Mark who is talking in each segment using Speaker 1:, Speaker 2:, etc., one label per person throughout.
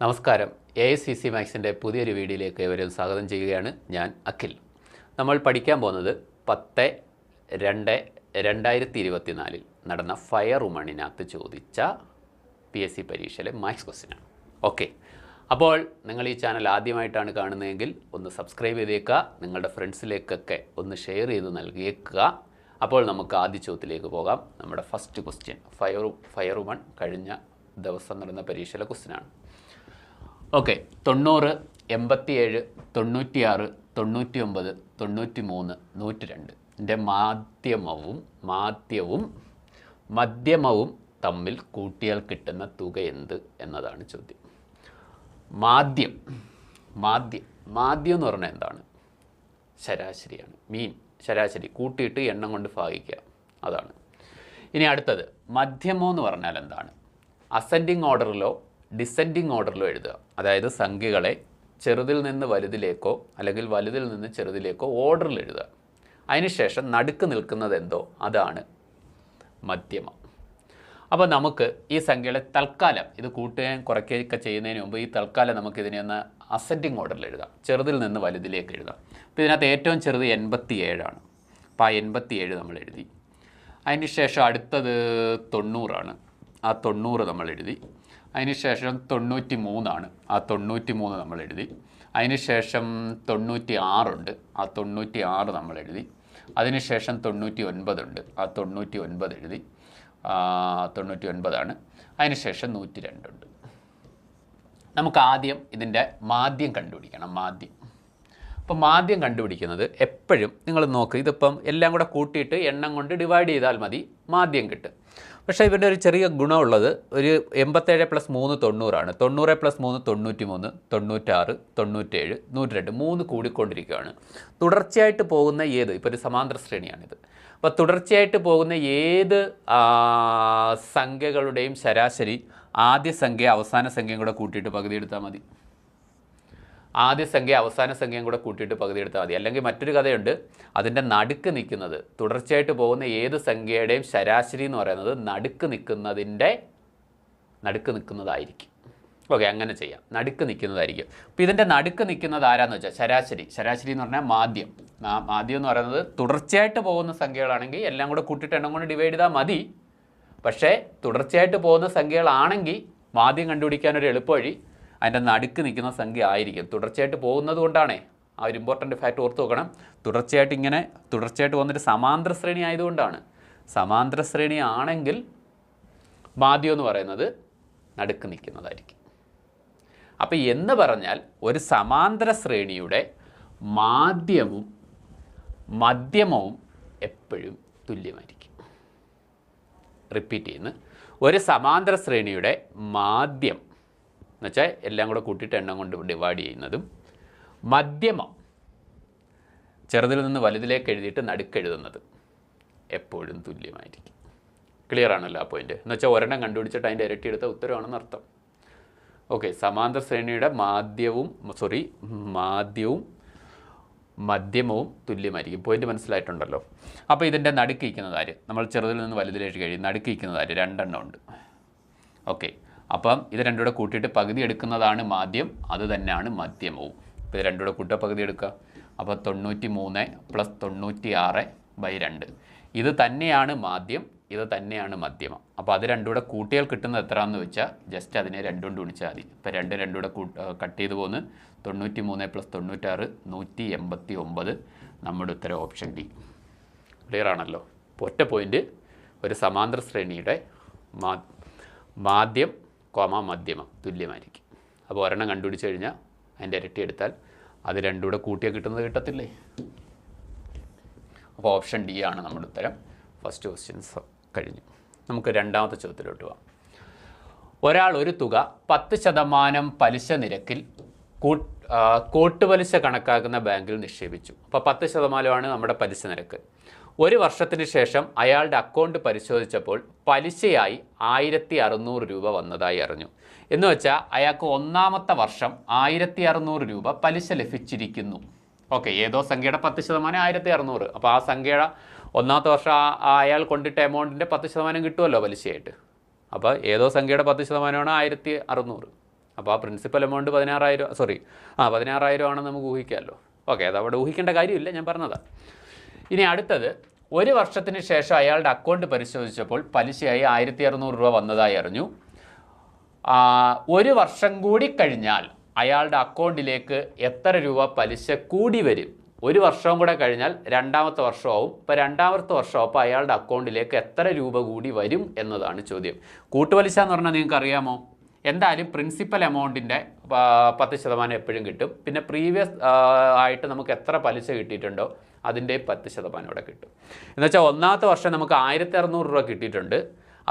Speaker 1: നമസ്കാരം. AICC മാത്സിൻ്റെ പുതിയൊരു വീഡിയോയിലേക്ക് ഏവരും സ്വാഗതം ചെയ്യുകയാണ്. ഞാൻ അഖിൽ. നമ്മൾ പഠിക്കാൻ പോകുന്നത് 10/2/2024 നടന്ന ഫയർ വുമണിനകത്ത് ചോദിച്ച PSC പരീക്ഷയിലെ മാത്സ് ക്വസ്റ്റ്യനാണ്. ഓക്കെ, അപ്പോൾ നിങ്ങൾ ഈ ചാനൽ ആദ്യമായിട്ടാണ് കാണുന്നതെങ്കിൽ ഒന്ന് സബ്സ്ക്രൈബ് ചെയ്തേക്കുക, നിങ്ങളുടെ ഫ്രണ്ട്സിലേക്കൊക്കെ ഒന്ന് ഷെയർ ചെയ്ത് നൽകിയേക്കുക. അപ്പോൾ നമുക്ക് ആദ്യ ചോദ്യത്തിലേക്ക് പോകാം. നമ്മുടെ ഫസ്റ്റ് ക്വസ്റ്റ്യൻ ഫയർ വുമൺ കഴിഞ്ഞ ദിവസം നടന്ന പരീക്ഷയിലെ ക്വസ്റ്റ്യനാണ്. ഓക്കെ, 90, 87, 96, 99, 93, 102 ൻ്റെ മാധ്യമവും തമ്മിൽ കൂട്ടിയാൽ കിട്ടുന്ന തുക എന്ത് എന്നതാണ് ചോദ്യം. മാധ്യം എന്ന് പറഞ്ഞാൽ എന്താണ്? ശരാശരിയാണ്. ശരാശരി കൂട്ടിയിട്ട് എണ്ണം കൊണ്ട് ഭാഗിക്കുക, അതാണ്. ഇനി അടുത്തത് മധ്യമം എന്ന് പറഞ്ഞാൽ എന്താണ്? അസെൻഡിങ് ഓർഡറിലോ ഡിസെൻഡിങ് ഓർഡറിലോ എഴുതുക. അതായത് സംഖ്യകളെ ചെറുതിൽ നിന്ന് വലുതിലേക്കോ അല്ലെങ്കിൽ വലുതിൽ നിന്ന് ചെറുതിലേക്കോ ഓർഡറിൽ എഴുതുക. അതിനുശേഷം നടുക്ക് നിൽക്കുന്നത് എന്തോ അതാണ് മധ്യമം. അപ്പോൾ നമുക്ക് ഈ സംഖ്യകളെ തൽക്കാലം ഇത് കൂട്ടുകയും കുറയ്ക്കുകയൊക്കെ ചെയ്യുന്നതിന് മുമ്പ് ഈ തൽക്കാലം നമുക്കിതിനെ ഒന്ന് അസെൻഡിങ് ഓർഡറിൽ എഴുതാം, ചെറുതിൽ നിന്ന് വലുതിലേക്ക് എഴുതാം. അപ്പോൾ ഇതിനകത്ത് ഏറ്റവും ചെറുത് 87 ആണ്. അപ്പോൾ ആ 87 നമ്മൾ എഴുതി. അതിന് ശേഷം അടുത്തത് 90 ആണ്. ആ 90 നമ്മൾ എഴുതി. അതിനുശേഷം 93 ആണ്. ആ 93 നമ്മൾ എഴുതി. അതിനുശേഷം 96 ഉണ്ട്. ആ 96 നമ്മൾ എഴുതി. അതിനുശേഷം 99 ഉണ്ട്. ആ 99 എഴുതി. 99 ആണ്. അതിനുശേഷം 102 ഉണ്ട്. നമുക്ക് ആദ്യം ഇതിൻ്റെ മാധ്യം കണ്ടുപിടിക്കണം. അപ്പോൾ മാധ്യം കണ്ടുപിടിക്കുന്നത് എപ്പോഴും നിങ്ങൾ നോക്ക്, ഇതിപ്പം എല്ലാം കൂടെ കൂട്ടിയിട്ട് എണ്ണം കൊണ്ട് ഡിവൈഡ് ചെയ്താൽ മതി, മാധ്യം കിട്ടും. പക്ഷേ ഇവൻ്റെ ഒരു ചെറിയ ഗുണമുള്ളത്, ഒരു 87 + 3 90 ആണ്. 90 + 3 93, 96, 97, 102 3 കൂടിക്കൊണ്ടിരിക്കുകയാണ്. തുടർച്ചയായിട്ട് പോകുന്ന ഏത്, ഇപ്പോൾ ഒരു സമാന്തര ശ്രേണിയാണിത്. അപ്പോൾ തുടർച്ചയായിട്ട് പോകുന്ന ഏത് സംഖ്യകളുടെയും ശരാശരി ആദ്യ സംഖ്യ അവസാന സംഖ്യയും കൂടെ കൂട്ടിയിട്ട് പകുതി എടുത്താൽ മതി. ആദ്യ സംഖ്യ അവസാന സംഖ്യയും കൂടെ കൂട്ടിയിട്ട് പകുതി എടുത്താൽ മതി. അല്ലെങ്കിൽ മറ്റൊരു കഥയുണ്ട്, അതിൻ്റെ നടുക്ക് നിൽക്കുന്നത്, തുടർച്ചയായിട്ട് പോകുന്ന ഏത് സംഖ്യയുടെയും ശരാശരി എന്ന് പറയുന്നത് നടുക്ക് നിൽക്കുന്നതായിരിക്കും. ഓക്കെ, അങ്ങനെ ചെയ്യാം. നടുക്ക് നിൽക്കുന്നതായിരിക്കും. അപ്പോൾ ഇതിൻ്റെ നടുക്ക് നിൽക്കുന്നത് ആരാന്ന് വെച്ചാൽ ശരാശരി എന്ന് പറഞ്ഞാൽ മാധ്യം എന്ന് പറയുന്നത് തുടർച്ചയായിട്ട് പോകുന്ന സംഖ്യകളാണെങ്കിൽ എല്ലാം കൂടെ കൂട്ടിയിട്ട് എണ്ണം കൊണ്ട് ഡിവൈഡ് ചെയ്താൽ മതി. പക്ഷേ തുടർച്ചയായിട്ട് പോകുന്ന സംഖ്യകളാണെങ്കിൽ മാധ്യം കണ്ടുപിടിക്കാനൊരു എളുപ്പവഴി അതിൻ്റെ നടുക്ക് നിൽക്കുന്ന സംഖ്യ ആയിരിക്കും. തുടർച്ചയായിട്ട് പോകുന്നത് കൊണ്ടാണേ ആ ഒരു ഇമ്പോർട്ടൻ്റ് ഫാക്റ്റ് ഓർത്ത് നോക്കണം. തുടർച്ചയായിട്ട് പോകുന്നൊരു സമാന്തര ശ്രേണി ആയതുകൊണ്ടാണ്. സമാന്തര ശ്രേണി ആണെങ്കിൽ മാധ്യം എന്ന് പറയുന്നത് നടുക്ക് നിൽക്കുന്നതായിരിക്കും. അപ്പോൾ എന്ന് പറഞ്ഞാൽ ഒരു സമാന്തര ശ്രേണിയുടെ മധ്യമവും എപ്പോഴും തുല്യമായിരിക്കും. റിപ്പീറ്റ് ചെയ്യുന്നു, ഒരു സമാന്തര ശ്രേണിയുടെ മാധ്യം എന്നുവെച്ചാൽ എല്ലാം കൂടെ കൂട്ടിയിട്ട് എണ്ണം കൊണ്ട് ഡിവൈഡ് ചെയ്യുന്നതും മധ്യമം ചെറുതിൽ നിന്ന് വലുതിലേക്ക് എഴുതിയിട്ട് നടുക്കെഴുതുന്നതും എപ്പോഴും തുല്യമായിരിക്കും. ക്ലിയർ ആണല്ലോ ആ പോയിന്റ്? എന്നുവെച്ചാൽ ഒരെണ്ണം കണ്ടുപിടിച്ചിട്ട് അതിൻ്റെ ഇരട്ടി എടുത്ത ഉത്തരവാണെന്ന് അർത്ഥം. ഓക്കെ, സമാന്തര ശ്രേണിയുടെ മധ്യമവും തുല്യമായിരിക്കും. പോയിന്റ് മനസ്സിലായിട്ടുണ്ടല്ലോ? അപ്പോൾ ഇതിൻ്റെ നടുക്ക് നിൽക്കുന്നത് ആര്? നമ്മൾ ചെറുതിൽ നിന്ന് വലുതിലേക്ക് എഴുതി നടുക്ക് നിൽക്കുന്നത് ആര്? 2 എണ്ണം ഉണ്ട്. ഓക്കെ, അപ്പം ഇത് രണ്ടും കൂടെ കൂട്ടിയിട്ട് പകുതി എടുക്കുന്നതാണ് മാധ്യം, അത് തന്നെയാണ് മധ്യമവും. ഇപ്പോൾ ഇത് രണ്ടും കൂടെ കൂട്ടുക, പകുതി എടുക്കുക. അപ്പോൾ 93 + 96/2 ഇത് തന്നെയാണ് മാധ്യം, ഇത് തന്നെയാണ് മധ്യമം. അപ്പോൾ അത് രണ്ടും കൂടെ കൂട്ടിയാൽ കിട്ടുന്നത് എത്രയാണെന്ന് വെച്ചാൽ ജസ്റ്റ് അതിനെ 2 കൊണ്ട് ഗുണിച്ചാൽ മതി. ഇപ്പോൾ രണ്ടും കൂടെ കട്ട് ചെയ്ത് പോകുന്നു. 93 + 96 189. നമ്മുടെ ഉത്തരം ഓപ്ഷൻ ഡി. ക്ലിയർ ആണല്ലോ? ഒറ്റ പോയിന്റ്, ഒരു സമാന്തര ശ്രേണിയുടെ മധ്യമം തുല്യമായിരിക്കും. അപ്പോൾ ഒരെണ്ണം കണ്ടുപിടിച്ച് കഴിഞ്ഞാൽ അതിൻ്റെ ഇരട്ടി എടുത്താൽ അത് രണ്ടും കൂടെ കൂട്ടിയാൽ കിട്ടുന്നത് കിട്ടത്തില്ലേ? അപ്പോൾ ഓപ്ഷൻ ഡി ആണ് നമ്മുടെ ഉത്തരം. ഫസ്റ്റ് ക്വസ്റ്റ്യൻസ് കഴിഞ്ഞു. നമുക്ക് രണ്ടാമത്തെ ചോദ്യത്തിലോട്ട് പോകാം. ഒരാൾ ഒരു തുക 10% പലിശ നിരക്കിൽ കൂട്ടുപലിശ കണക്കാക്കുന്ന ബാങ്കിൽ നിക്ഷേപിച്ചു. അപ്പോൾ 10% നമ്മുടെ പലിശ നിരക്ക്. ഒരു വർഷത്തിന് ശേഷം അയാളുടെ അക്കൗണ്ട് പരിശോധിച്ചപ്പോൾ പലിശയായി 1600 രൂപ വന്നതായി അറിഞ്ഞു. എന്ന് വെച്ചാൽ അയാൾക്ക് ഒന്നാമത്തെ വർഷം 1600 രൂപ പലിശ ലഭിച്ചിരിക്കുന്നു. ഓക്കെ, ഏതോ സംഖ്യയുടെ 10% 1600. അപ്പോൾ ആ സംഖ്യയുടെ ഒന്നാമത്തെ വർഷം അയാൾ കൊണ്ടിട്ട എമൗണ്ടിൻ്റെ 10% കിട്ടുമല്ലോ പലിശയായിട്ട്. അപ്പോൾ ഏതോ സംഖ്യയുടെ 10%ആണ് 1600. അപ്പോൾ ആ പ്രിൻസിപ്പൽ എമൗണ്ട് 16,000 ആണെന്ന് നമുക്ക് ഊഹിക്കാമല്ലോ. ഓക്കെ, അത് അവിടെ ഊഹിക്കേണ്ട കാര്യമില്ല, ഞാൻ പറഞ്ഞതാണ്. ഇനി അടുത്തത്, ഒരു വർഷത്തിന് ശേഷം അയാളുടെ അക്കൗണ്ട് പരിശോധിച്ചപ്പോൾ പലിശയായി 1,600 രൂപ വന്നതായി അറിഞ്ഞു. ഒരു വർഷം കൂടി കഴിഞ്ഞാൽ അയാളുടെ അക്കൗണ്ടിലേക്ക് എത്ര രൂപ പലിശ കൂടി വരും? ഒരു വർഷവും കൂടെ കഴിഞ്ഞാൽ രണ്ടാമത്തെ വർഷമാവും. ഇപ്പോൾ രണ്ടാമത്തെ വർഷമാകുമ്പോൾ അയാളുടെ അക്കൗണ്ടിലേക്ക് എത്ര രൂപ കൂടി വരും എന്നതാണ് ചോദ്യം. കൂട്ടുപലിശ എന്ന് പറഞ്ഞാൽ നിങ്ങൾക്ക് അറിയാമോ? എന്തായാലും പ്രിൻസിപ്പൽ എമൗണ്ടിൻ്റെ 10% എപ്പോഴും കിട്ടും. പിന്നെ പ്രീവിയസ് ആയിട്ട് നമുക്ക് എത്ര പലിശ കിട്ടിയിട്ടുണ്ടോ അതിൻ്റെ 10% ഇവിടെ കിട്ടും. എന്നുവെച്ചാൽ ഒന്നാമത്തെ വർഷം നമുക്ക് 1,600 രൂപ കിട്ടിയിട്ടുണ്ട്,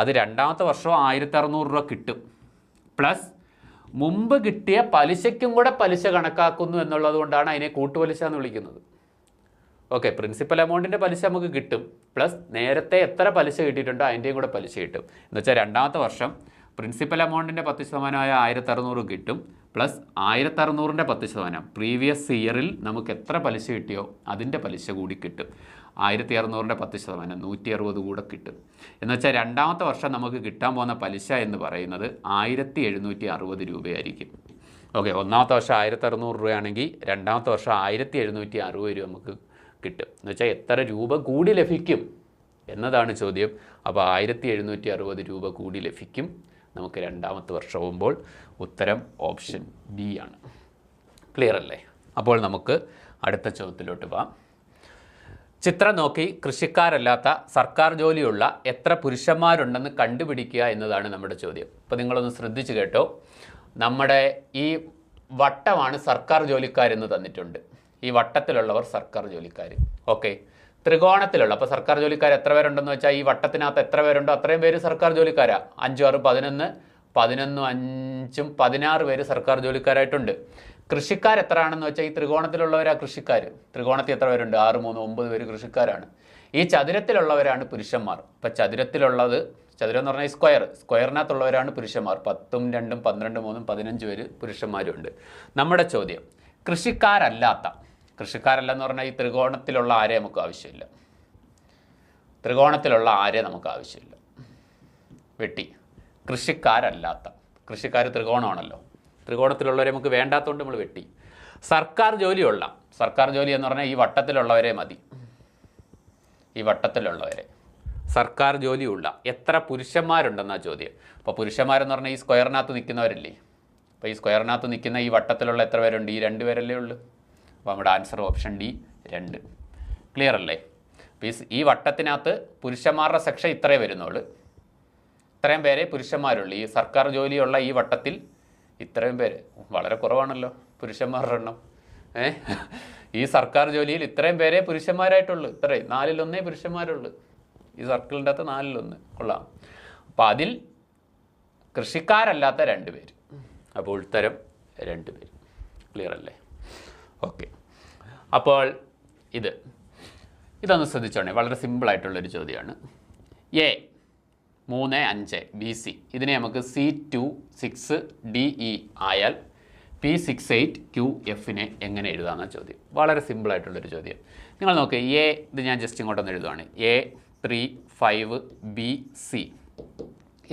Speaker 1: അത് രണ്ടാമത്തെ വർഷം 1,600 രൂപ കിട്ടും. പ്ലസ് മുമ്പ് കിട്ടിയ പലിശയ്ക്കും കൂടെ പലിശ കണക്കാക്കുന്നു എന്നുള്ളത് കൊണ്ടാണ് അതിനെ കൂട്ടുപലിശ എന്ന് വിളിക്കുന്നത്. ഓക്കെ, പ്രിൻസിപ്പൽ എമൗണ്ടിൻ്റെ പലിശ നമുക്ക് കിട്ടും, പ്ലസ് നേരത്തെ എത്ര പലിശ കിട്ടിയിട്ടുണ്ടോ അതിൻ്റെയും കൂടെ പലിശ കിട്ടും. എന്നുവെച്ചാൽ രണ്ടാമത്തെ വർഷം പ്രിൻസിപ്പൽ എമൗണ്ടിൻ്റെ 10% 1,600 കിട്ടും, പ്ലസ് 1,600ൻ്റെ 10% പ്രീവിയസ് ഇയറിൽ നമുക്ക് എത്ര പലിശ കിട്ടിയോ അതിൻ്റെ പലിശ കൂടി കിട്ടും. 1,600ൻ്റെ 10% 160 കൂടെ കിട്ടും. എന്നുവെച്ചാൽ രണ്ടാമത്തെ വർഷം നമുക്ക് കിട്ടാൻ പോകുന്ന പലിശ എന്ന് പറയുന്നത് 1,760 രൂപയായിരിക്കും. ഓക്കെ, ഒന്നാമത്തെ വർഷം 1,600 രൂപയാണെങ്കിൽ രണ്ടാമത്തെ വർഷം 1,760 രൂപ നമുക്ക് കിട്ടും. എന്നുവെച്ചാൽ എത്ര രൂപ കൂടി ലഭിക്കും എന്നതാണ് ചോദ്യം. അപ്പോൾ 1,760 രൂപ കൂടി ലഭിക്കും നമുക്ക് രണ്ടാമത്തെ വർഷമാകുമ്പോൾ. ഉത്തരം ഓപ്ഷൻ ബി ആണ്. ക്ലിയർ അല്ലേ? അപ്പോൾ നമുക്ക് അടുത്ത ചോദ്യത്തിലോട്ട് പോകാം. ചിത്രം നോക്കി കൃഷിക്കാരല്ലാത്ത സർക്കാർ ജോലിയുള്ള എത്ര പുരുഷന്മാരുണ്ടെന്ന് കണ്ടുപിടിക്കുക എന്നതാണ് നമ്മുടെ ചോദ്യം. അപ്പോൾ നിങ്ങളൊന്ന് ശ്രദ്ധിച്ച് കേട്ടോ. നമ്മുടെ ഈ വട്ടമാണ് സർക്കാർ ജോലിക്കാരെന്ന് തന്നിട്ടുണ്ട്. ഈ വട്ടത്തിലുള്ളവർ സർക്കാർ ജോലിക്കാർ. ഓക്കെ, ത്രികോണത്തിലുള്ള, അപ്പോൾ സർക്കാർ ജോലിക്കാർ എത്ര പേരുണ്ടെന്ന് വെച്ചാൽ ഈ വട്ടത്തിനകത്ത് എത്ര പേരുണ്ടോ അത്രയും പേര് സർക്കാർ ജോലിക്കാരാണ്. 5, 6, 11, 11, 5, 16 പേര് സർക്കാർ ജോലിക്കാരായിട്ടുണ്ട്. കൃഷിക്കാർ എത്ര ആണെന്ന് വെച്ചാൽ ഈ ത്രികോണത്തിലുള്ളവരാ കൃഷിക്കാർ. ത്രികോണത്തിൽ എത്ര പേരുണ്ട്? 6, 3, 9 പേര് കൃഷിക്കാരാണ്. ഈ ചതുരത്തിലുള്ളവരാണ് പുരുഷന്മാർ. അപ്പോൾ ചതുരത്തിലുള്ളത്, ചതുരം എന്ന് പറഞ്ഞാൽ സ്ക്വയറിനകത്തുള്ളവരാണ് പുരുഷന്മാർ. 10, 2, 12, 3, 15 പേര് പുരുഷന്മാരുണ്ട്. നമ്മുടെ ചോദ്യം, കൃഷിക്കാരല്ലെന്ന് പറഞ്ഞാൽ ഈ ത്രികോണത്തിലുള്ള ആരെ നമുക്ക് ആവശ്യമില്ല. ത്രികോണത്തിലുള്ള ആരെ നമുക്ക് ആവശ്യമില്ല, വെട്ടി. കൃഷിക്കാർ ത്രികോണമാണല്ലോ, ത്രികോണത്തിലുള്ളവരെ നമുക്ക് വേണ്ടാത്തതുകൊണ്ട് നമ്മൾ വെട്ടി. സർക്കാർ ജോലി എന്ന് പറഞ്ഞാൽ ഈ വട്ടത്തിലുള്ളവരെ മതി. ഈ വട്ടത്തിലുള്ളവരെ സർക്കാർ ജോലിയുള്ള എത്ര പുരുഷന്മാരുണ്ടെന്നാണ് ചോദ്യം. അപ്പോൾ പുരുഷന്മാരെന്ന് പറഞ്ഞാൽ ഈ സ്ക്വയറിനകത്ത് നിൽക്കുന്നവരല്ലേ. അപ്പോൾ ഈ സ്ക്വയറിനകത്ത് നിൽക്കുന്ന ഈ വട്ടത്തിലുള്ള എത്ര പേരുണ്ട്? ഈ 2 പേരല്ലേ ഉള്ളൂ. അപ്പോൾ നമ്മുടെ ആൻസർ ഓപ്ഷൻ ഡി 2. ക്ലിയർ അല്ലേ? ഈ വട്ടത്തിനകത്ത് പുരുഷന്മാരുടെ സെക്ഷൻ ഇത്രയേ വരുന്നുള്ളൂ. ഇത്രയും പേരെ പുരുഷന്മാരുള്ളൂ. ഈ സർക്കാർ ജോലിയുള്ള ഈ വട്ടത്തിൽ ഇത്രയും പേര്, വളരെ കുറവാണല്ലോ പുരുഷന്മാരുടെ എണ്ണം. ഈ സർക്കാർ ജോലിയിൽ ഇത്രയും പേരെ പുരുഷന്മാരായിട്ടുള്ളൂ. ഇത്രയും 4-1 പുരുഷന്മാരുള്ളൂ. ഈ സർക്കിളിൻ്റെ അകത്ത് 4-1 കൊള്ളാം. അപ്പോൾ അതിൽ കൃഷിക്കാരല്ലാത്ത 2 പേര്. അപ്പോൾ ഉത്തരം 2 പേര്. ക്ലിയർ അല്ലേ? ഓക്കെ, അപ്പോൾ ഇതൊന്ന് ശ്രദ്ധിച്ചോണേ. വളരെ സിമ്പിളായിട്ടുള്ളൊരു ചോദ്യമാണ്. എ 3, 5 BC, ഇതിനെ നമുക്ക് C2, 6, DE ആയാൽ P68, QFനെ എങ്ങനെ എഴുതാമെന്ന ചോദ്യം. വളരെ സിമ്പിളായിട്ടുള്ളൊരു ചോദ്യം. നിങ്ങൾ നോക്കുക, ഇത് ഞാൻ ജസ്റ്റ് ഇങ്ങോട്ടൊന്ന് എഴുതുവാണ്. A3, 5, BC,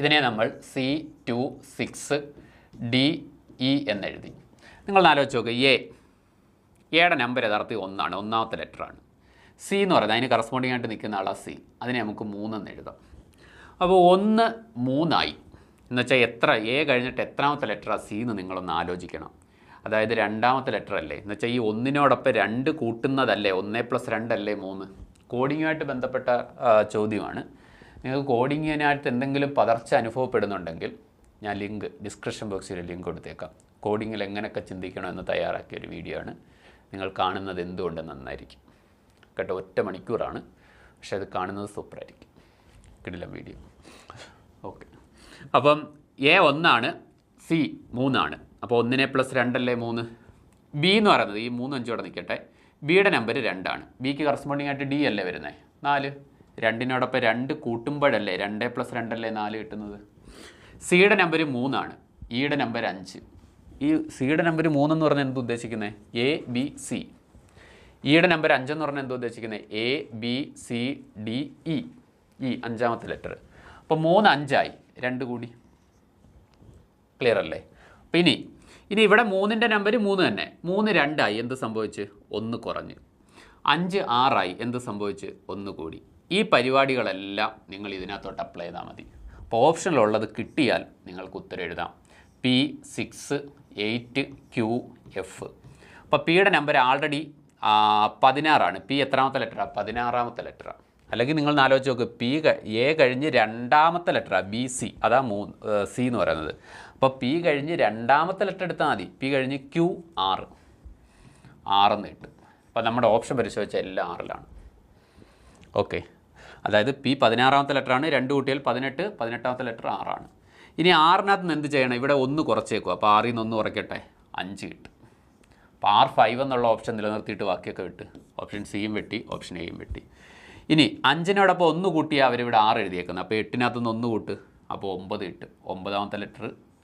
Speaker 1: ഇതിനെ നമ്മൾ C2, 6, DE എന്നെഴുതി. നിങ്ങൾ ആലോചിച്ച് നോക്കുക, എയുടെ നമ്പർ യഥാർത്ഥത്തിൽ 1 ആണ്, ഒന്നാമത്തെ ലെറ്ററാണ്. സി എന്ന് പറയുന്നത് അതിന് കറസ്പോണ്ടിങ് ആയിട്ട് നിൽക്കുന്ന ആളാണ് സി. അതിനെ നമുക്ക് 3 എന്ന് എഴുതാം. അപ്പോൾ 1, 3 ആയി. എന്നുവെച്ചാൽ എ കഴിഞ്ഞിട്ട് എത്രാമത്തെ ലെറ്ററാണ് സി എന്ന് നിങ്ങളൊന്ന് ആലോചിക്കണം. അതായത് രണ്ടാമത്തെ ലെറ്റർ അല്ലേ. എന്നുവെച്ചാൽ ഈ 1നോടൊപ്പം 2 കൂട്ടുന്നതല്ലേ, 1 + 2 അല്ലേ 3. കോഡിങ്ങുമായിട്ട് ബന്ധപ്പെട്ട ചോദ്യമാണ്. നിങ്ങൾക്ക് കോഡിങ്ങിനായിട്ട് എന്തെങ്കിലും പതർച്ച അനുഭവപ്പെടുന്നുണ്ടെങ്കിൽ ഞാൻ ഡിസ്ക്രിപ്ഷൻ ബോക്സിൽ ലിങ്ക് കൊടുത്തേക്കാം. കോഡിങ്ങിൽ എങ്ങനെയൊക്കെ ചിന്തിക്കണമെന്ന് തയ്യാറാക്കിയൊരു വീഡിയോ ആണ്. നിങ്ങൾ കാണുന്നത് എന്തുകൊണ്ട് നന്നായിരിക്കും കേട്ടോ. 1 മണിക്കൂറാണ്, പക്ഷേ അത് കാണുന്നത് സൂപ്പറായിരിക്കും. കിടിലം വീഡിയോ. ഓക്കെ, അപ്പം A 1 ആണ്, സി 3 ആണ്. അപ്പോൾ 1 + 2 അല്ലേ 3. ബി എന്ന് പറയുന്നത് ഈ 3, 5 ഇവിടെ നിൽക്കട്ടെ. ബിയുടെ നമ്പർ 2 ആണ്. ബിക്ക് കറസ്പോണ്ടിങ് ആയിട്ട് ഡി അല്ലേ വരുന്നത് 4. 2നോടൊപ്പം 2 കൂട്ടുമ്പോഴല്ലേ 2 + 2 അല്ലേ 4 കിട്ടുന്നത്. സിയുടെ നമ്പർ 3 ആണ്. ഇയുടെ നമ്പർ 5. ഈ സിയുടെ നമ്പർ 3 എന്ന് പറഞ്ഞാൽ എന്ത് ഉദ്ദേശിക്കുന്നത്? A, B, C. ഇയുടെ നമ്പർ 5 എന്ന് പറഞ്ഞാൽ എന്ത് ഉദ്ദേശിക്കുന്നത്? A, B, C, D, E. 5ാമത്തെ ലെറ്റർ. അപ്പോൾ 3, 5 ആയി, 2 കൂടി. ക്ലിയർ അല്ലേ? അപ്പോൾ ഇനി ഇവിടെ 3ൻ്റെ നമ്പർ 3 തന്നെ. 3 2ആയി, എന്ത് സംഭവിച്ച്? 1 കുറഞ്ഞ്. 5 6ആയി, എന്ത് സംഭവിച്ച്? 1 കൂടി. ഈ പരിപാടികളെല്ലാം നിങ്ങൾ ഇതിനകത്തോട്ട് അപ്ലൈ ചെയ്താൽ മതി. അപ്പോൾ ഓപ്ഷനിലുള്ളത് കിട്ടിയാൽ നിങ്ങൾക്ക് ഉത്തരം എഴുതാം. P6 8 Q F. അപ്പോൾ പിയുടെ നമ്പർ ആൾറെഡി 16ആണ്. പി എത്രാമത്തെ ലെറ്ററാണ്? 16ാമത്തെ ലെറ്ററാണ്. അല്ലെങ്കിൽ നിങ്ങൾ ആലോചിച്ച് നോക്ക്, എ കഴിഞ്ഞ് 2ാമത്തെ ലെറ്ററാണ് BC, അതാ C എന്ന് പറയുന്നത്. അപ്പോൾ പി കഴിഞ്ഞ് 2ാമത്തെ ലെറ്റർ എടുത്താൽ മതി. പി കഴിഞ്ഞ് Q 6 എന്ന് കിട്ടും. അപ്പോൾ നമ്മുടെ ഓപ്ഷൻ പരിശോധിച്ചാൽ എല്ലാം 6ലാണ്. ഓക്കെ, അതായത് പി 16ാമത്തെ ലെറ്ററാണ്, 2 കൂട്ടിയാൽ 18, 18ാമത്തെ ലെറ്റർ 6ആണ്. ഇനി 6നകത്ത് നിന്ന് എന്ത് ചെയ്യണം? ഇവിടെ 1 കുറച്ചേക്കും. അപ്പോൾ 6ൽ നിന്ന് 1 കുറയ്ക്കട്ടെ, 5 കിട്ടും. അപ്പോൾ R5 എന്നുള്ള ഓപ്ഷൻ നിലനിർത്തിയിട്ട് ബാക്കിയൊക്കെ വിട്ട് ഓപ്ഷൻ സിയും വെട്ടി, ഓപ്ഷൻ എയും വെട്ടി. ഇനി 5നോടൊപ്പം 1 കൂട്ടിയാൽ അവരിവിടെ 6 എഴുതിയേക്കുന്നത്. അപ്പോൾ 8നകത്ത് നിന്ന് 1 കൂട്ട്, അപ്പോൾ 9 കിട്ടും. 9ാമത്തെ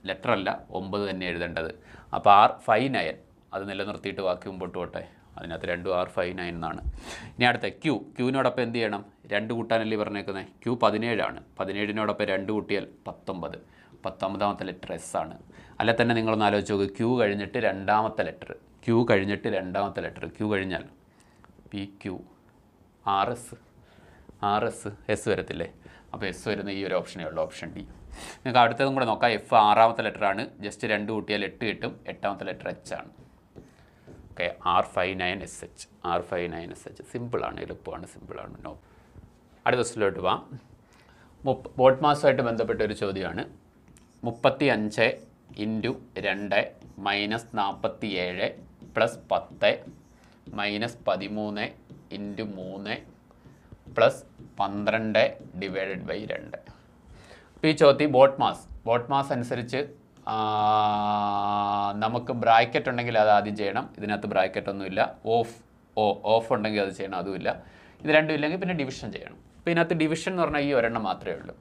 Speaker 1: ലെറ്ററല്ല 9 തന്നെ എഴുതേണ്ടത്. അപ്പോൾ R5 9 അത് നിലനിർത്തിയിട്ട് ബാക്കി മുമ്പോട്ട് പോട്ടെ. അതിനകത്ത് 2 R5 9 എന്നാണ്. ഇനി അടുത്ത ക്യൂവിനോടൊപ്പം എന്ത് ചെയ്യണം? 2 കൂട്ടാനല്ലേ പറഞ്ഞേക്കുന്നത്? Q 17ആണ്. 17നോടൊപ്പം 2 കൂട്ടിയാൽ 19. 19ാമത്തെ ലെറ്റർ S ആണ്. അല്ലെ തന്നെ നിങ്ങളൊന്ന് ആലോചിച്ച് നോക്ക്, Q കഴിഞ്ഞിട്ട് 2ാമത്തെ ലെറ്റർ, Q കഴിഞ്ഞിട്ട് 2ാമത്തെ ലെറ്റർ, Q കഴിഞ്ഞാൽ PQ RS S വരത്തില്ലേ? അപ്പോൾ S വരുന്ന ഈ ഒരു ഓപ്ഷനേ ഉള്ളൂ, ഓപ്ഷൻ ഡി. നിങ്ങൾക്ക് അടുത്തതും കൂടെ നോക്കാം. F 6ാമത്തെ ലെറ്ററാണ്. ജസ്റ്റ് 2 കൂട്ടിയാൽ 8 കിട്ടും. 8ാമത്തെ ലെറ്റർ H ആണ്. Okay, R59SH. R59SH സിമ്പിളാണ്, എളുപ്പമാണ്, സിമ്പിളാണ്. നോ. അടുത്ത ദിവസത്തിലോട്ട് പോവാം. ബോട്ട് മാസമായിട്ട് ബന്ധപ്പെട്ട ഒരു ചോദ്യമാണ്. 35 × 2 - 47 + 10 - 13 × 3 + 12 / 2. അപ്പോൾ ഈ ചോദ്യം ബോട്ട് മാസ് അനുസരിച്ച് നമുക്ക് ബ്രാക്കറ്റ് ഉണ്ടെങ്കിൽ അത് ആദ്യം ചെയ്യണം. ഇതിനകത്ത് ബ്രാക്കറ്റൊന്നുമില്ല. ഓഫ് ഉണ്ടെങ്കിൽ അത് ചെയ്യണം, അതുമില്ല. ഇത് രണ്ടും ഇല്ലെങ്കിൽ പിന്നെ ഡിവിഷൻ ചെയ്യണം. അപ്പോൾ ഇതിനകത്ത് ഡിവിഷൻ എന്ന് പറഞ്ഞാൽ ഈ ഒരെണ്ണം മാത്രമേ ഉള്ളൂ.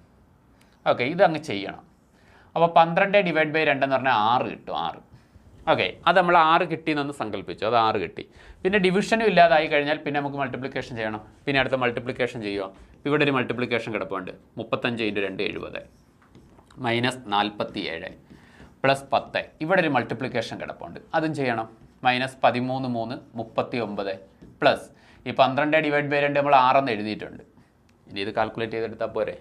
Speaker 1: ഓക്കെ, ഇതങ്ങ് ചെയ്യണം. അപ്പോൾ 12 / 2 എന്ന് പറഞ്ഞാൽ 6 കിട്ടും. 6. ഓക്കെ, അത് നമ്മൾ 6 കിട്ടിയെന്നൊന്ന് സങ്കല്പിച്ചു. അത് 6 കിട്ടി. പിന്നെ ഡിവിഷനും ഇല്ലാതായി കഴിഞ്ഞാൽ പിന്നെ നമുക്ക് മൾട്ടിപ്ലിക്കേഷൻ ചെയ്യണം. പിന്നെ അടുത്ത മൾട്ടിപ്ലിക്കേഷൻ ചെയ്യുക. ഇവിടെ ഒരു മൾട്ടിപ്ലിക്കേഷൻ കിടപ്പുണ്ട്. 35 × 2 70 - 47 + 10. ഇവിടെ ഒരു മൾട്ടിപ്ലിക്കേഷൻ കിടപ്പുണ്ട്, അതും ചെയ്യണം. -13 3 39 പ്ലസ് ഈ 12 / 2 നമ്മൾ 6 എന്ന് എഴുതിയിട്ടുണ്ട്. ഇനി ഇത് കാൽക്കുലേറ്റ് ചെയ്തെടുത്താൽ പോരെ?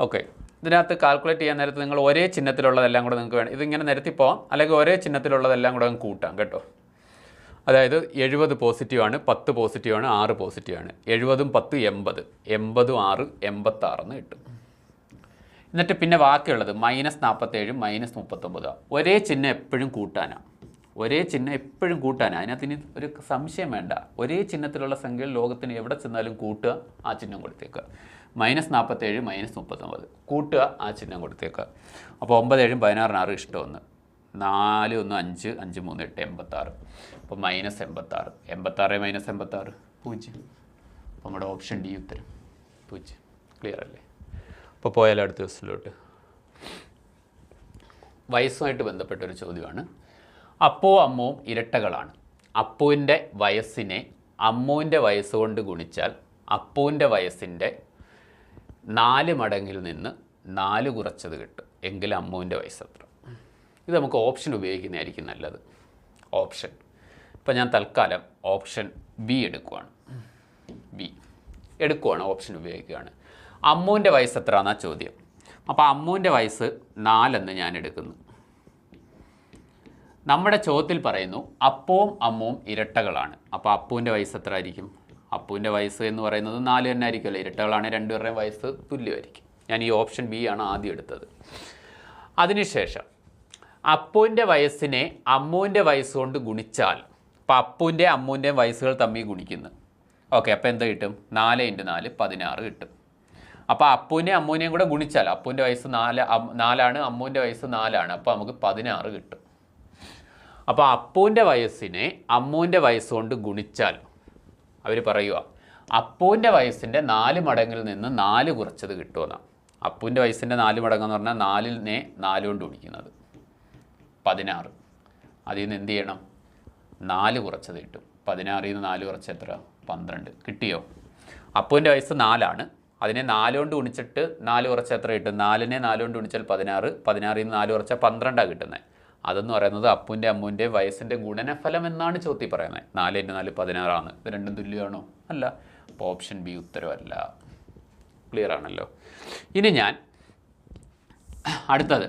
Speaker 1: ഓക്കെ, ഇതിനകത്ത് കാൽക്കുലേറ്റ് ചെയ്യാൻ നേരത്ത് നിങ്ങൾ ഒരേ ചിഹ്നത്തിലുള്ളതെല്ലാം കൂടെ നിങ്ങൾക്ക് വേണം. ഇതിങ്ങനെ നിരത്തി പോകാം, അല്ലെങ്കിൽ ഒരേ ചിഹ്നത്തിലുള്ളതെല്ലാം കൂടെ അങ്ങ് കൂട്ടാം കേട്ടോ. അതായത് 70 പോസിറ്റീവാണ്, 10 പോസിറ്റീവാണ്, 6 പോസിറ്റീവാണ്. 70 10 80, 80 6 86 എന്ന് കിട്ടും. എന്നിട്ട് പിന്നെ ബാക്കിയുള്ളത് -47 -39. ഒരേ ചിഹ്നം എപ്പോഴും കൂട്ടാനാണ്. അതിനകത്ത് ഇനി ഒരു സംശയം വേണ്ട. ഒരേ ചിഹ്നത്തിലുള്ള സംഖ്യകൾ ലോകത്തിന് എവിടെ ചെന്നാലും കൂട്ടുക, ആ ചിഹ്നം കൊടുത്തേക്കുക. -47 -39 കൂട്ടുക, ആ ചിഹ്നം കൊടുത്തേക്കുക. അപ്പോൾ 9 7 16 6 ഇഷ്ടം 1 4 1 5 5 3 8 86. അപ്പോൾ -86. 86 - 86 0. അപ്പോൾ നമ്മുടെ ഓപ്ഷൻ ഡി ഉത്തരം 0. ക്ലിയർ അല്ലേ? അപ്പോൾ പോയാലും അടുത്ത ദിവസത്തിലോട്ട്. വയസ്സുമായിട്ട് ബന്ധപ്പെട്ടൊരു ചോദ്യമാണ്. അപ്പവും അമ്മവും ഇരട്ടകളാണ്. അപ്പുവിൻ്റെ വയസ്സിനെ അമ്മുവിൻ്റെ വയസ്സുകൊണ്ട് ഗുണിച്ചാൽ അപ്പുവിൻ്റെ വയസ്സിൻ്റെ 4 മടങ്ങിൽ നിന്ന് 4 കുറച്ചത് കിട്ടും. എങ്കിൽ അമ്മുവിൻ്റെ വയസ്സ് എത്ര? ഇത് നമുക്ക് ഓപ്ഷൻ ഉപയോഗിക്കുന്നതായിരിക്കും നല്ലത്. ഓപ്ഷൻ ഇപ്പോൾ ഞാൻ തൽക്കാലം ഓപ്ഷൻ ബി എടുക്കുവാണ്. ഓപ്ഷൻ ഉപയോഗിക്കുകയാണ്. അമ്മുവിൻ്റെ വയസ്സ് എത്രയാണെന്നാണ് ചോദ്യം. അപ്പോൾ അമ്മുവിൻ്റെ വയസ്സ് 4 എന്ന് ഞാൻ എടുക്കുന്നു. നമ്മുടെ ചോദ്യത്തിൽ പറയുന്നു അപ്പവും അമ്മുവും ഇരട്ടകളാണ്. അപ്പോൾ അപ്പുവിൻ്റെ വയസ്സ് എത്ര ആയിരിക്കും? അപ്പുവിൻ്റെ വയസ്സ് എന്ന് പറയുന്നത് 4 തന്നെ ആയിരിക്കുമല്ലോ. ഇരട്ടകളാണെങ്കിൽ രണ്ടുപേരുടെയും വയസ്സ് തുല്യമായിരിക്കും. ഞാൻ ഈ ഓപ്ഷൻ ബി ആണ് ആദ്യം എടുത്തത്. അതിനുശേഷം അപ്പുവിൻ്റെ വയസ്സിനെ അമ്മുവിൻ്റെ വയസ്സ് കൊണ്ട് ഗുണിച്ചാൽ, അപ്പോൾ അപ്പുവിൻ്റെ അമ്മുവിൻ്റെയും വയസ്സുകൾ തമ്മിൽ ഗുണിക്കുന്നു. ഓക്കെ, അപ്പോൾ എന്താ കിട്ടും? 4 × 4 16 കിട്ടും. അപ്പോൾ അപ്പുവിനെയും അമ്മുവിനെയും കൂടെ ഗുണിച്ചാൽ അപ്പുവിൻ്റെ വയസ്സ് 4 അമ്മുവിൻ്റെ വയസ്സ് 4, അപ്പോൾ നമുക്ക് 16 കിട്ടും. അപ്പോൾ അപ്പുവിൻ്റെ വയസ്സിനെ അമ്മുവിൻ്റെ വയസ്സ് കൊണ്ട് ഗുണിച്ചാൽ അവർ പറയുക അപ്പുവിൻ്റെ വയസ്സിൻ്റെ 4 മടങ്ങിൽ നിന്ന് 4 കുറച്ചത് കിട്ടുമെന്നാണ്. അപ്പുവിൻ്റെ വയസ്സിൻ്റെ 4 മടങ്ങെന്ന് പറഞ്ഞാൽ 4നെ 4 കൊണ്ട് ഗുണിക്കുന്നത് 16. അതിൽ നിന്ന് എന്ത് ചെയ്യണം? 4 കുറച്ചത് കിട്ടും. 16ൽ നിന്ന് 4 കുറച്ച് എത്ര? 12. കിട്ടിയോ? അപ്പുവിൻ്റെ വയസ്സ് 4ആണ്. അതിനെ 4 കൊണ്ട് ഗുണിച്ചിട്ട് 4 കുറച്ച് എത്ര കിട്ടും? 4നെ 4 കൊണ്ട് ഗുണിച്ചാൽ 16. 16ൽ നിന്ന് 4 കുറച്ചാൽ 12 കിട്ടുന്നത്. അതെന്ന് പറയുന്നത് അപ്പൂൻ്റെ അമ്മൂൻ്റെ വയസ്സിൻ്റെ ഗുണനഫലം എന്നാണ് ചോദ്യത്തിൽ പറയുന്നത്. 4 × 4 16 ഇത് രണ്ടും തുല്യമാണോ? അല്ല. അപ്പോൾ ഓപ്ഷൻ ബി ഉത്തരവല്ല. ക്ലിയർ ആണല്ലോ. ഇനി ഞാൻ അടുത്തത്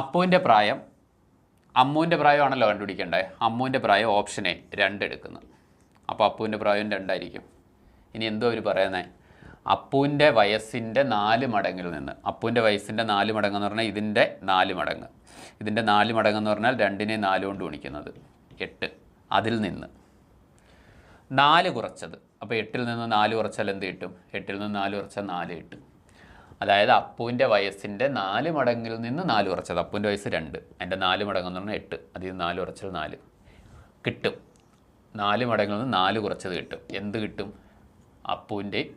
Speaker 1: അപ്പൂൻ്റെ പ്രായം അമ്മൂൻ്റെ പ്രായമാണല്ലോ കണ്ടുപിടിക്കേണ്ടത്. അമ്മൂൻ്റെ പ്രായം ഓപ്ഷൻ എ 2 എടുക്കുന്നു. അപ്പോൾ അപ്പൂൻ്റെ പ്രായം 2 ആയിരിക്കും. ഇനി എന്തോ അവർ പറയുന്നത്, അപ്പൂൻ്റെ വയസ്സിൻ്റെ 4 മടങ്ങിൽ നിന്ന്, അപ്പൂൻ്റെ വയസ്സിൻ്റെ 4 മടങ്ങ് എന്ന് പറഞ്ഞാൽ ഇതിൻ്റെ 4 മടങ്ങ്, ഇതിൻ്റെ 4 മടങ്ങ് എന്ന് പറഞ്ഞാൽ 2നെ 4 കൊണ്ട് ഗുണിക്കുന്നത് 8, അതിൽ നിന്ന് 4 കുറച്ചത്. അപ്പോൾ 8ൽ നിന്ന് 4 കുറച്ചാൽ എന്ത് കിട്ടും? 8ൽ നിന്ന് 4 കുറച്ചാൽ 4 കിട്ടും. അതായത് അപ്പൂൻ്റെ വയസ്സിൻ്റെ 4 മടങ്ങിൽ നിന്ന് 4 കുറച്ചത്. അപ്പൂൻ്റെ വയസ്സ് 2, അതിൻ്റെ 4 മടങ്ങെന്ന് പറഞ്ഞാൽ 8, അതിൽ 4 കുറച്ചാൽ 4 കിട്ടും. 4 മടങ്ങിൽ നിന്ന് 4 കുറച്ചത് കിട്ടും. എന്ത് കിട്ടും? അപ്പൂൻ്റെയും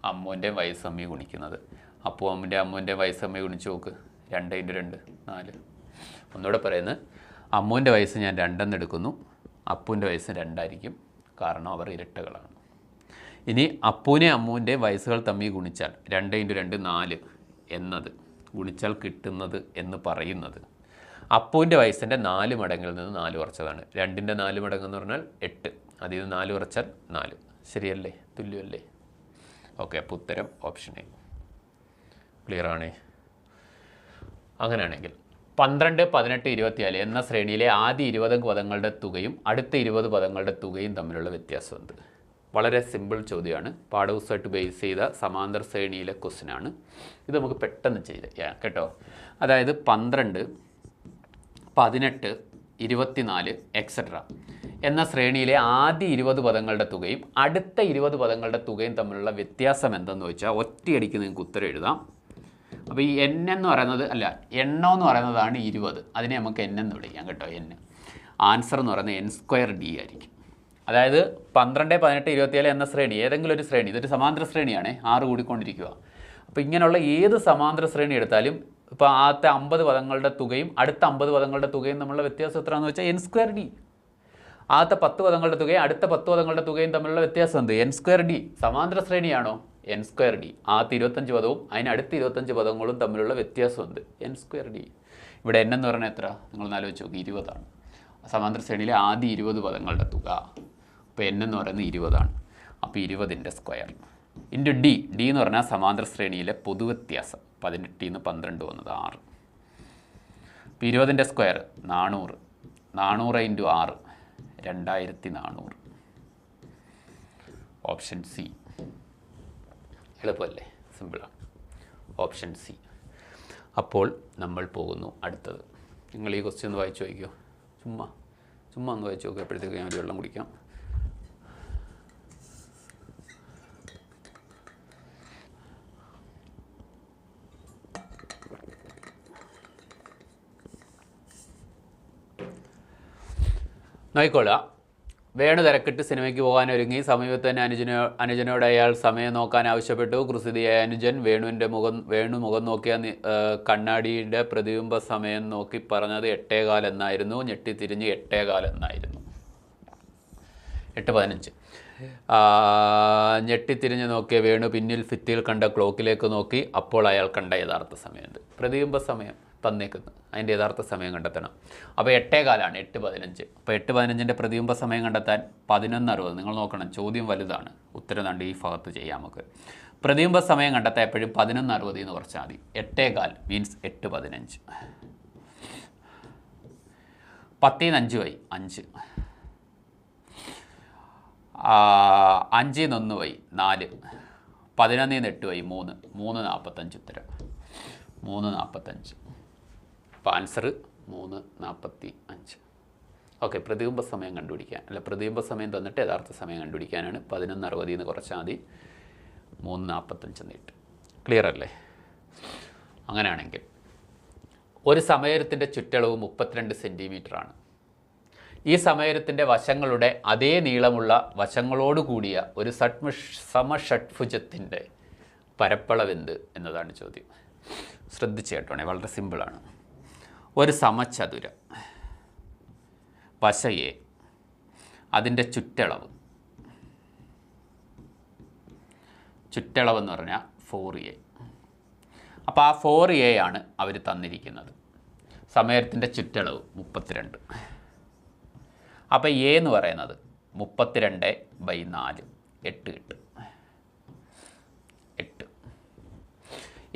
Speaker 1: അമ്മൂൻ്റെയും വയസ്സ് തമ്മിൽ ഗുണിക്കുന്നത്. അമ്മൂൻ്റെ വയസ്സ് തമ്മിൽ ഗുണിച്ച് നോക്ക്. 2 × 2 4. ഒന്നുകൂടെ പറയുന്നത്, അമ്മൂൻ്റെ വയസ്സ് ഞാൻ 2 എടുക്കുന്നു, അപ്പൂൻ്റെ വയസ്സ് 2 ആയിരിക്കും, കാരണം അവർ ഇരട്ടകളാണ്. ഇനി അപ്പൂനെ അമ്മൂൻ്റെ വയസ്സുകൾ തമ്മിൽ ഗുണിച്ചാൽ 2 × 2 4 എന്നത് ഗുണിച്ചാൽ കിട്ടുന്നത് എന്ന് പറയുന്നത് അപ്പൂൻ്റെ വയസ്സിൻ്റെ 4 മടങ്ങിൽ നിന്ന് 4 കുറച്ചതാണ്. 2ൻ്റെ 4 മടങ്ങെന്ന് പറഞ്ഞാൽ 8, അതിൽ നിന്ന് 4 കുറച്ചാൽ 4. ശരിയല്ലേ? തുല്യമല്ലേ? ഓക്കെ. അപ്പോൾ ഉത്തരം ഓപ്ഷൻ എ. ക്ലിയർ ആണേ? അങ്ങനെയാണെങ്കിൽ 12, 18, 24 എന്ന ശ്രേണിയിലെ ആദ്യ 20 പദങ്ങളുടെ തുകയും അടുത്ത 20 പദങ്ങളുടെ തുകയും തമ്മിലുള്ള വ്യത്യാസം എന്ത്? വളരെ സിമ്പിൾ ചോദ്യമാണ്. പാഠപുസ്തകമായിട്ട് ബേസ് ചെയ്ത സമാന്തര ശ്രേണിയിലെ ക്വസ്റ്റ്യനാണ്. ഇത് നമുക്ക് പെട്ടെന്ന് ചെയ്ത് കേട്ടോ. അതായത് 12, 18, 24 എക്സെട്ര എന്ന ശ്രേണിയിലെ ആദ്യ 20 പദങ്ങളുടെ തുകയും അടുത്ത 20 പദങ്ങളുടെ തുകയും തമ്മിലുള്ള വ്യത്യാസം എന്തെന്ന് ചോദിച്ചാൽ ഒറ്റയടിക്ക് നിങ്ങൾക്ക് ഉത്തരം എഴുതാം. അപ്പോൾ ഈ എൻ എന്ന് പറയുന്നത് എണ്ണം എന്ന് പറയുന്നതാണ് 20, അതിനെ നമുക്ക് എൻ എന്ന് വിളിക്കാം കേട്ടോ. എൻ ആൻസർ എന്ന് പറയുന്നത് n²d ആയിരിക്കും. അതായത് 12, 18, 24 എന്ന ശ്രേണി, ഏതെങ്കിലും ഒരു ശ്രേണി, ഇതൊരു സമാന്തര ശ്രേണിയാണ്, 6 കൂടിക്കൊണ്ടിരിക്കുക. അപ്പോൾ ഇങ്ങനെയുള്ള ഏത് സമാന്തര ശ്രേണി എടുത്താലും ഇപ്പോൾ ആദ്യത്തെ 50 പദങ്ങളുടെ തുകയും അടുത്ത 50 പദങ്ങളുടെ തുകയും തമ്മിലുള്ള വ്യത്യാസം എത്രയാണെന്ന് വെച്ചാൽ n²d. ആദ്യത്തെ 10 പദങ്ങളുടെ തുകയും അടുത്ത 10 പദങ്ങളുടെ തുകയും തമ്മിലുള്ള വ്യത്യാസം എന്ത്? n²d. സമാന്തര ശ്രേണിയാണോ? n²d. ആദ്യത്തെ 25 പദവും അതിനടുത്ത 25 പദങ്ങളും തമ്മിലുള്ള വ്യത്യാസം എന്ത്? n²d. ഇവിടെ n എന്ന് പറഞ്ഞാൽ എത്ര? നിങ്ങളൊന്ന് ആലോചിച്ച് നോക്കി, 20 സമാന്തര ശ്രേണിയിലെ ആദ്യ 20 പദങ്ങളുടെ തുക. അപ്പോൾ n എന്ന് പറയുന്നത് 20. അപ്പോൾ 20ൻ്റെ സ്ക്വയർ ഇൻറ്റു d. d എന്ന് പറഞ്ഞാൽ സമാന്തര ശ്രേണിയിലെ പൊതുവ്യത്യാസം. 18 നിന്ന് 12 വന്നത് 6. അപ്പോൾ 20ൻ്റെ സ്ക്വയർ 400. 400 × 6 2400. Option C. എളുപ്പമല്ലേ? സിമ്പിളാണ്. Option C. അപ്പോൾ നമ്മൾ പോകുന്നു അടുത്തത്. നിങ്ങൾ ഈ ക്വസ്റ്റ്യൻ ഒന്ന് വായിച്ചു നോക്കിയോ. ചുമ്മാ ഒന്ന് വായിച്ചു നോക്കുക. എപ്പോഴത്തേക്ക് ഞാൻ ഒരു വെള്ളം കുടിക്കാം. നോക്കിക്കോളുക. വേണു തിരക്കിട്ട് സിനിമയ്ക്ക് പോകാൻ ഒരുങ്ങി. സമീപത്ത് തന്നെ അനുജനോട് അയാൾ സമയം നോക്കാൻ ആവശ്യപ്പെട്ടു. കുസൃതിയായ അനുജൻ വേണു മുഖം നോക്കിയ കണ്ണാടിയുടെ പ്രതിബിംബ സമയം നോക്കി പറഞ്ഞത് 8:15 എന്നായിരുന്നു. ഞെട്ടിത്തിരിഞ്ഞ് 8:15 എന്നായിരുന്നു. 8:15. ഞെട്ടിത്തിരിഞ്ഞ് നോക്കിയ വേണു പിന്നിൽ ഭിത്തിയിൽ കണ്ട ക്ലോക്കിലേക്ക് നോക്കി. അപ്പോൾ അയാൾ കണ്ട യഥാർത്ഥ സമയം എന്ത്? പ്രതിബിംബ സമയം തന്നേക്കുന്നു, അതിൻ്റെ യഥാർത്ഥ സമയം കണ്ടെത്തണം. അപ്പോൾ 8:15, 8:15. അപ്പോൾ 8:15ൻ്റെ പ്രതിബിംബ സമയം കണ്ടെത്താൻ 11:60. നിങ്ങൾ നോക്കണം, ചോദ്യം വലുതാണ്. ഉത്തരം കണ്ട് ഈ ഭാഗത്ത് ചെയ്യാം നമുക്ക്. പ്രതിബിംബ സമയം കണ്ടെത്താൻ എപ്പോഴും 11:60 എന്ന് കുറച്ചാൽ മതി. 8:15 മീൻസ് 8:15. 10 × 5 = 5. 5 × 1 = 4. 11 × 8 = 3. 3:45 ഉത്തരം. 3:45. അപ്പോൾ ആൻസർ 3:45. ഓക്കെ. പ്രതിബിംബ സമയം കണ്ടുപിടിക്കാൻ, പ്രതിബിംബ സമയം തന്നിട്ട് യഥാർത്ഥ സമയം കണ്ടുപിടിക്കാനാണ്. 11:60 എന്ന് കുറച്ചാൽ മതി. 3:45 നീട്ട്. ക്ലിയർ അല്ലേ? അങ്ങനെയാണെങ്കിൽ ഒരു സമയത്തിൻ്റെ ചുറ്റളവ് 32 സെൻറ്റിമീറ്ററാണ്. ഈ സമയത്തിൻ്റെ വശങ്ങളുടെ അതേ നീളമുള്ള വശങ്ങളോട് കൂടിയ ഒരു സമഷഡ്ഭുജത്തിൻ്റെ പരപ്പളവെന്ത് എന്നതാണ് ചോദ്യം. ശ്രദ്ധിച്ച് കേട്ടോണേ, വളരെ സിമ്പിളാണ്. ഒരു സമചതുരം വശ എ, അതിൻ്റെ ചുറ്റളവ് എന്ന് പറഞ്ഞാൽ 4a. അപ്പോൾ ആ 4a ആണ് അവർ തന്നിരിക്കുന്നത്. സമയത്തിൻ്റെ ചുറ്റളവ് 32. അപ്പോൾ എ എന്ന് പറയുന്നത് 32/4 8 കിട്ടും. 8.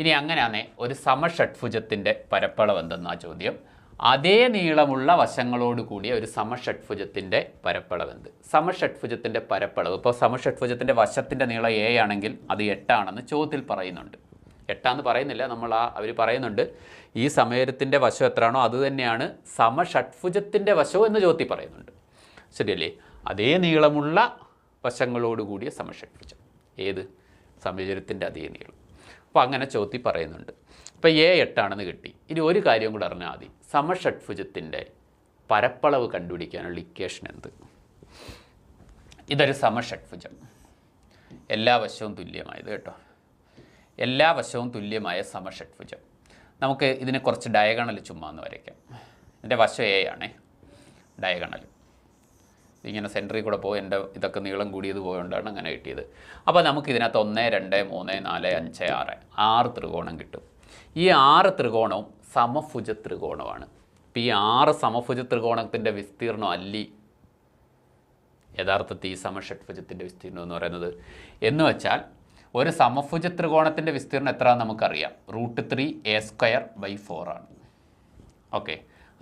Speaker 1: ഇനി അങ്ങനെയാണേ ഒരു സമഷഡ്ഭുജത്തിൻ്റെ പരപ്പളവ് എന്തെന്നാ ചോദ്യം. അതേ നീളമുള്ള വശങ്ങളോട് കൂടിയ ഒരു സമഷഡ്ഭുജത്തിൻ്റെ പരപ്പളവ് എന്ത്? സമഷഡ്ഭുജത്തിൻ്റെ പരപ്പളവ് ഇപ്പോൾ സമഷഡ്ഭുജത്തിൻ്റെ വശത്തിൻ്റെ നീളം എ ആണെങ്കിൽ അത് 8 ആണെന്ന് ചോദ്യത്തിൽ പറയുന്നുണ്ട്. 8 പറയുന്നില്ല, അവർ പറയുന്നുണ്ട് ഈ സമയത്തിൻ്റെ വശം എത്രയാണോ അത് തന്നെയാണ് സമഷഡ്ഭുജത്തിൻ്റെ വശവും എന്ന് ചോദ്യത്തിൽ പറയുന്നുണ്ട്. ശരിയല്ലേ? അതേ നീളമുള്ള വശങ്ങളോട് കൂടിയ സമഷഡ്ഭുജം. ഏത്? സമചതുരത്തിൻ്റെ അതേ നീളം. അപ്പോൾ അങ്ങനെ ചോദ്യത്തിൽ പറയുന്നുണ്ട്. അപ്പോൾ എ 8 ആണെന്ന് കിട്ടി. ഇനി ഒരു കാര്യം കൂടെ അറിഞ്ഞാൽ മതി. സമഷഡ്ഭുജത്തിൻ്റെ പരപ്പളവ് കണ്ടുപിടിക്കാനുള്ള ഇക്വേഷൻ എന്ത്? ഇതൊരു സമഷഡ്ഭുജം, എല്ലാ വശവും തുല്യമായത് കേട്ടോ, എല്ലാ വശവും തുല്യമായ സമഷഡ്ഭുജം. നമുക്ക് ഇതിനെ കുറച്ച് ഡയഗണൽ ചുമ്മാ എന്ന് വരയ്ക്കാം. എൻ്റെ വശം എ ആണേ, ഡയഗണൽ ഇങ്ങനെ സെൻറ്ററിൽ കൂടെ പോയി എൻ്റെ ഇതൊക്കെ നീളം കൂടിയത് പോയതുകൊണ്ടാണ് അങ്ങനെ കിട്ടിയത്. അപ്പോൾ നമുക്ക് ഇതിനകത്ത് 1 2 3 4 5 6 ത്രികോണം കിട്ടും. ഈ 6 ത്രികോണവും സമഭുജ ത്രികോണമാണ്. ഇപ്പോൾ ഈ 6 സമഭുജ ത്രികോണത്തിൻ്റെ വിസ്തീർണം അല്ലി യഥാർത്ഥത്തിൽ ഈ സമഷഡ്ഭുജത്തിൻ്റെ വിസ്തീർണം എന്ന് പറയുന്നത്. എന്ന് വെച്ചാൽ ഒരു സമഭുജ ത്രികോണത്തിൻ്റെ വിസ്തീർണം എത്രയാണെന്ന് നമുക്കറിയാം. √3a²/4 ആണ്. ഓക്കെ,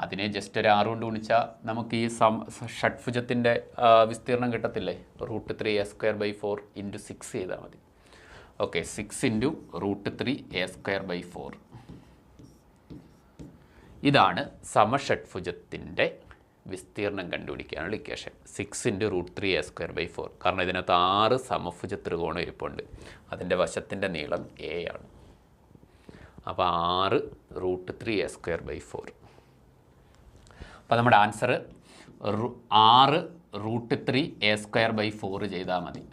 Speaker 1: അതിനെ ജസ്റ്റ് ഒരു 6 കൊണ്ട് ഗുണിച്ചാൽ നമുക്ക് ഈ ഷഡ്ഭുജത്തിൻ്റെ വിസ്തീർണം കിട്ടത്തില്ലേ? √3a²/4 × 6 ചെയ്താൽ മതി. Okay, 6 × √3a²/4. ഇതാണ് സമഷഡ്ഭുജത്തിൻ്റെ വിസ്തീർണം കണ്ടുപിടിക്കാനുള്ള ഇക്വേഷൻ. 6 × √3a²/4. കാരണം ഇതിനകത്ത് 6 സമഭുജ ത്രികോണം ഇരിപ്പുണ്ട്. അതിൻ്റെ വശത്തിൻ്റെ നീളം എ ആണ്. അപ്പോൾ 6 √3a²/4. അപ്പോൾ നമ്മുടെ ആൻസർ 6 √3a²/4 ചെയ്താൽ മതി.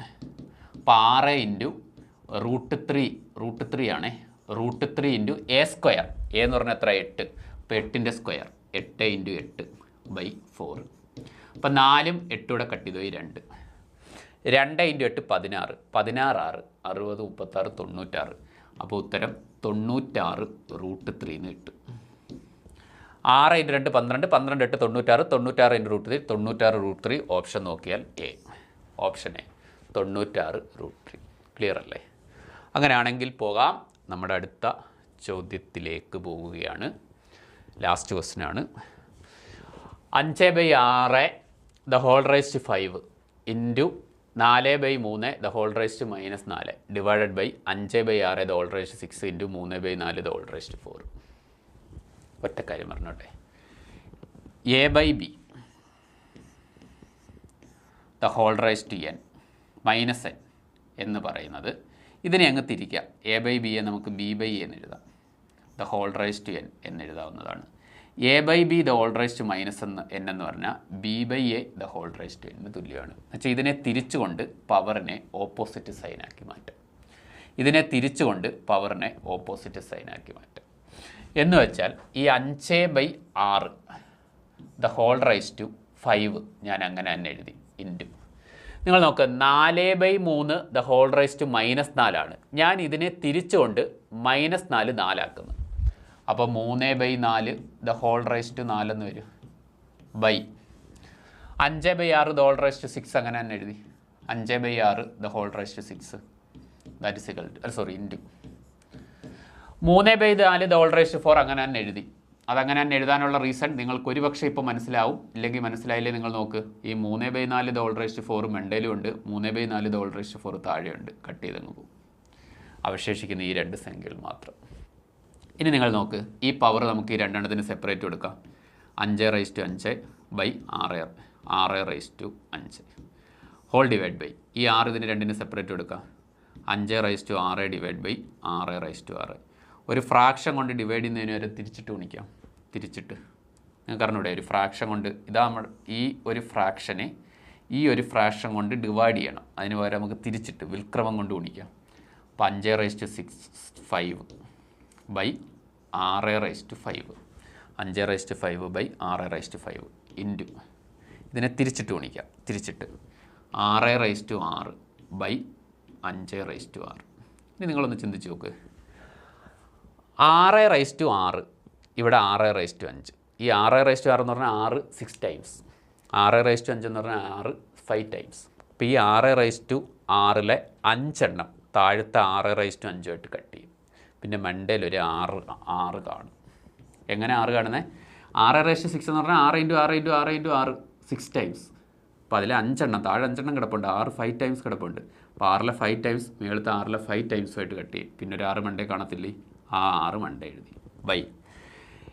Speaker 1: അപ്പോൾ 6 × √3 ആണേ, √3 × a². എ എന്ന് പറഞ്ഞാൽ എത്ര? 8. അപ്പോൾ 8ൻ്റെ സ്ക്വയർ 8 × 8/4. അപ്പോൾ 4ഉം 8 കൂടെ കട്ട് ചെയ്തു 2. 2 × 8 16. 16 6 60 36 96. അപ്പോൾ ഉത്തരം 96 √3 എന്ന് കിട്ടും. 6 × 2 12. 12 8 96. 96 × √3 96 √3. ഓപ്ഷൻ നോക്കിയാൽ എ. Option A 96 √3. ക്ലിയർ അല്ലേ? അങ്ങനെയാണെങ്കിൽ പോകാം. നമ്മുടെ അടുത്ത ചോദ്യത്തിലേക്ക് പോവുകയാണ്. ലാസ്റ്റ് ക്വസ്റ്റ്യൻ ആണ്. 5/6 the whole raised to 5 into 4/3 the whole raised to -4 divided by 5/6 the whole raised to 6 into 3/4 the whole raised to 4. ഒറ്റ കാര്യം പറഞ്ഞോട്ടെ. a/b the whole raised to n -n എന്ന് പറയുന്നത് ഇതിനെ അങ്ങ് തിരിക്കാം. a/b നമുക്ക് b/a എന്ന് എഴുതാം. the whole raised to n എന്ന് എഴുതാവുന്നതാണ്. a/b the whole raised to -n എന്ന് പറഞ്ഞാൽ b/a the whole raised to n തുല്യമാണ്. എന്നുവെച്ചാൽ ഇതിനെ തിരിച്ചുകൊണ്ട് പവറിനെ ഓപ്പോസിറ്റ് സൈനാക്കി മാറ്റാം. ഇതിനെ തിരിച്ചുകൊണ്ട് പവറിനെ ഓപ്പോസിറ്റ് സൈനാക്കി മാറ്റാം. എന്ന് വെച്ചാൽ ഈ 5/6 the whole raised to 5 ഞാൻ അങ്ങനെ തന്നെ എഴുതി. ഇൻറ്റു നിങ്ങൾ നോക്ക് 4/3 the whole raised to -4 ആണ്. ഞാൻ ഇതിനെ തിരിച്ചുകൊണ്ട് -4 4 അപ്പോൾ 3/4 the whole raised to 4 എന്ന് വരും. By 5/6 the whole raised to 6 അങ്ങനെ തന്നെ എഴുതി. 5/6 the whole raised to 6 that is equal to into 3/4 the whole raised to 4 അങ്ങനെ തന്നെ എഴുതി. അതങ്ങനെ തന്നെ എഴുതാനുള്ള റീസൺ നിങ്ങൾക്ക് ഒരുപക്ഷെ ഇപ്പോൾ മനസ്സിലാവും. ഇല്ലെങ്കിൽ മനസ്സിലായില്ലേ നിങ്ങൾ നോക്ക്. ഈ 3/4 the whole raised to 4 മെണ്ടയിലും ഉണ്ട്, 3/4 the whole raised to 4 താഴെയുണ്ട്. Cut ചെയ്തങ്ങ് പോകും. അവശേഷിക്കുന്ന ഈ 2 സംഖ്യകൾ മാത്രം. ഇനി നിങ്ങൾ നോക്ക്, ഈ പവർ നമുക്ക് ഈ രണ്ടെണ്ണത്തിന് സെപ്പറേറ്റ് കൊടുക്കാം. 5/5 ബൈ 6/5 ഹോൾ ഡിവൈഡ് ബൈ ഈ 6 ഇതിന് രണ്ടിന് സെപ്പറേറ്റ് കൊടുക്കാം. 5/6 ഡിവൈഡ് ബൈ 6/6. ഒരു ഫ്രാക്ഷൻ കൊണ്ട് ഡിവൈഡ് ചെയ്യുന്നതിന് വരെ തിരിച്ചിട്ട് ഗുണിക്കാം. തിരിച്ചിട്ട് നിങ്ങൾക്ക് അറിഞ്ഞൂടെ, ഒരു ഫ്രാക്ഷൻ കൊണ്ട് ഇതാ നമ്മൾ ഈ ഒരു ഫ്രാക്ഷനെ ഈ ഒരു ഫ്രാക്ഷൻ കൊണ്ട് ഡിവൈഡ് ചെയ്യണം. അതിന് പകരം നമുക്ക് തിരിച്ചിട്ട് വിൽക്രമം കൊണ്ട് ഗുണിക്കാം. അപ്പോൾ 5/5 ബൈ 6/5 5/5 ബൈ 6/5 ഇൻറ്റു ഇതിനെ തിരിച്ചിട്ട് ഗുണിക്കാം. തിരിച്ചിട്ട് 6/6 ബൈ 5/6. ഇനി നിങ്ങളൊന്ന് ചിന്തിച്ച് നോക്ക്. 6/6 ഇവിടെ 6/5. ഈ 6/6 എന്ന് പറഞ്ഞാൽ 6 6 ടൈംസ്. 6/5 എന്ന് പറഞ്ഞാൽ 6 5 ടൈംസ്. അപ്പോൾ ഈ 6/6 5 താഴത്തെ 6/5 കട്ട് ചെയ്യും. പിന്നെ മണ്ടയിൽ ഒരു 6 കാണും. എങ്ങനെ 6 കാണുന്നത്? 6/6 എന്ന് പറഞ്ഞാൽ 6 × 6 × 6 × 6 6 ടൈംസ്. അപ്പോൾ അതിൽ 5 താഴെ 5 കിടപ്പുണ്ട്. 6 5 ടൈംസ് കിടപ്പുണ്ട്. അപ്പോൾ 6 5 ടൈംസ് മേളത്തെ 6 5 ടൈംസുമായിട്ട് കട്ട് ചെയ്യും. പിന്നെ ഒരു 6 മണ്ടേ കാണത്തില്ലേ? ആ 6 മണ്ടേ എഴുതി ബൈ.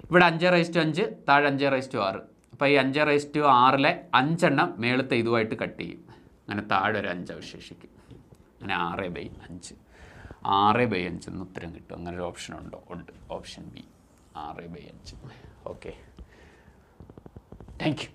Speaker 1: ഇവിടെ 5/5 താഴെ 5/6. അപ്പോൾ ഈ 5/6 5 മേളത്തെ ഇതുമായിട്ട് കട്ട് ചെയ്യും. അങ്ങനെ താഴെ ഒരു 5 അവശേഷിക്കും. അങ്ങനെ 6/5. 6/5 എന്ന് ഉത്തരം കിട്ടും. അങ്ങനെ ഒരു ഓപ്ഷൻ ഉണ്ടോ? ഉണ്ട്. Option B 6/5. Okay, thank you.